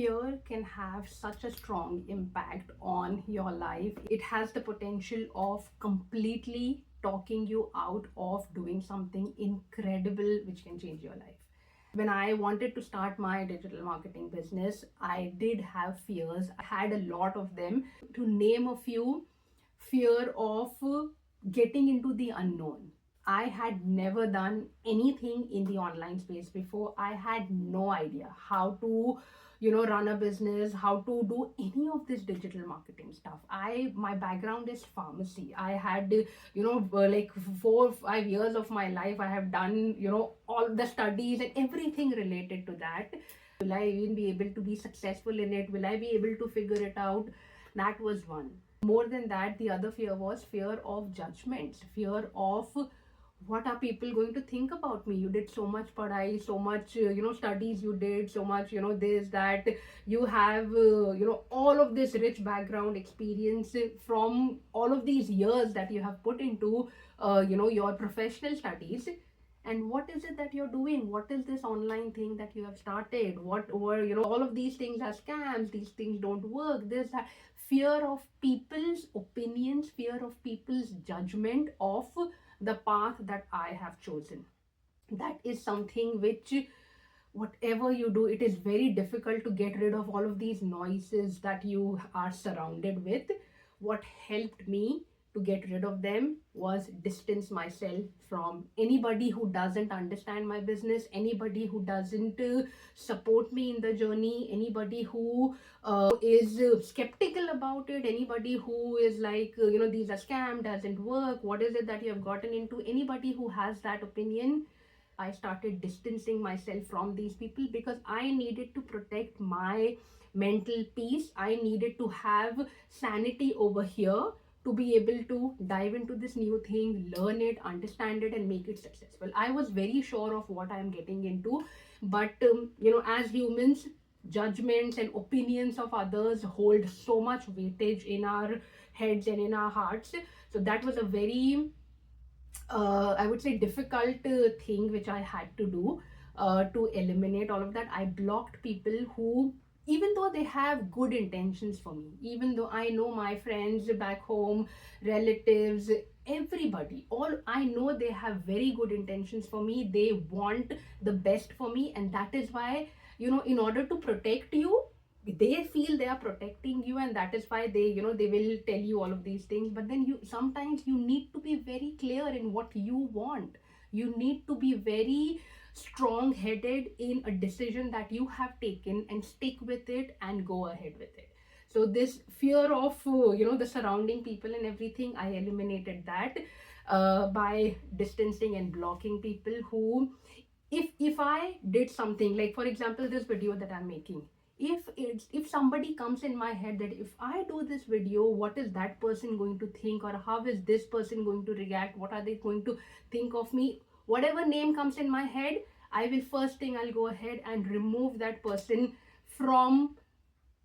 fear can have such a strong impact on your life. It has the potential of completely talking you out of doing something incredible which can change your life. When I wanted to start my digital marketing business, I did have fears. I had a lot of them. To name a few: fear of getting into the unknown. I had never done anything in the online space before. I had no idea how to, run a business, how to do any of this digital marketing stuff. My background is pharmacy. I had, like 4 or 5 years of my life, I have done, all the studies and everything related to that. Will I even be able to be successful in it? Will I be able to figure it out? That was one. More than that, the other fear was fear of judgments, fear of what are people going to think about me. You did so much padai, so much studies, you did so much, this, that. You have all of this rich background experience from all of these years that you have put into your professional studies. And what is it that you're doing? What is this online thing that you have started? What, or all of these things are scams, these things don't work, this, that. Fear of people's opinions, fear of people's judgment of the path that I have chosen. That is something which, whatever you do, it is very difficult to get rid of all of these noises that you are surrounded with. What helped me to get rid of them was distance myself from anybody who doesn't understand my business, anybody who doesn't support me in the journey, anybody who is skeptical about it, anybody who is like, these are scam, doesn't work, what is it that you have gotten into. Anybody who has that opinion, I started distancing myself from these people because I needed to protect my mental peace. I needed to have sanity over here to be able to dive into this new thing, learn it, understand it, and make it successful. I was very sure of what I'm getting into, but as humans, judgments and opinions of others hold so much weightage in our heads and in our hearts. So that was a very I would say difficult thing which I had to do to eliminate all of that. I blocked people who, even though they have good intentions for me, even though I know my friends back home, relatives, everybody, all I know, they have very good intentions for me. They want the best for me, and that is why, in order to protect you, they feel they are protecting you, and that is why they will tell you all of these things. But then sometimes you need to be very clear in what you want. You need to be very strong headed in a decision that you have taken and stick with it and go ahead with it. So this fear of the surrounding people and everything, I eliminated that by distancing and blocking people who, if I did something, like for example this video that I'm making, if somebody comes in my head that if I do this video, what is that person going to think, or how is this person going to react, what are they going to think of me, whatever name comes in my head, I will, first thing, I'll go ahead and remove that person from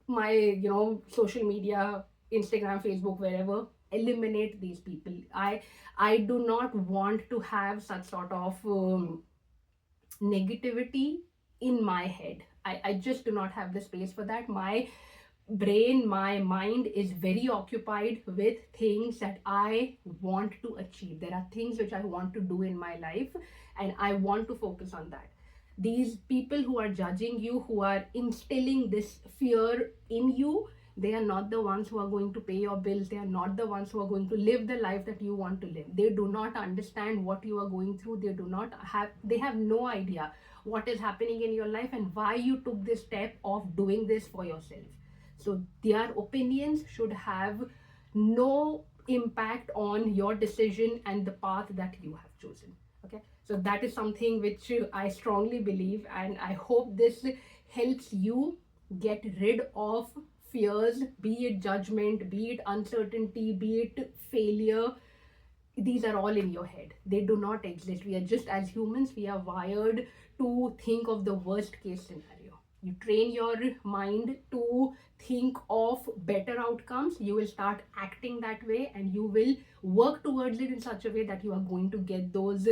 my social media, Instagram, Facebook, wherever. Eliminate these people. I do not want to have such sort of negativity in my head. I just do not have the space for that. My brain, my mind is very occupied with things that I want to achieve. There are things which I want to do in my life, and I want to focus on that. These people who are judging you, who are instilling this fear in you, they are not the ones who are going to pay your bills. They are not the ones who are going to live the life that you want to live. They do not understand what you are going through. They have no idea what is happening in your life and why you took this step of doing this for yourself. So their opinions should have no impact on your decision and the path that you have chosen. Okay, so that is something which I strongly believe, and I hope this helps you get rid of fears, be it judgment, be it uncertainty, be it failure. These are all in your head. They do not exist. We are just, as humans, we are wired to think of the worst case scenario. You train your mind to think of better outcomes, you will start acting that way, and you will work towards it in such a way that you are going to get those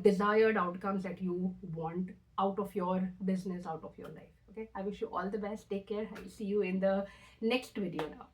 desired outcomes that you want out of your business, out of your life. Okay, I wish you all the best. Take care. I'll see you in the next video now.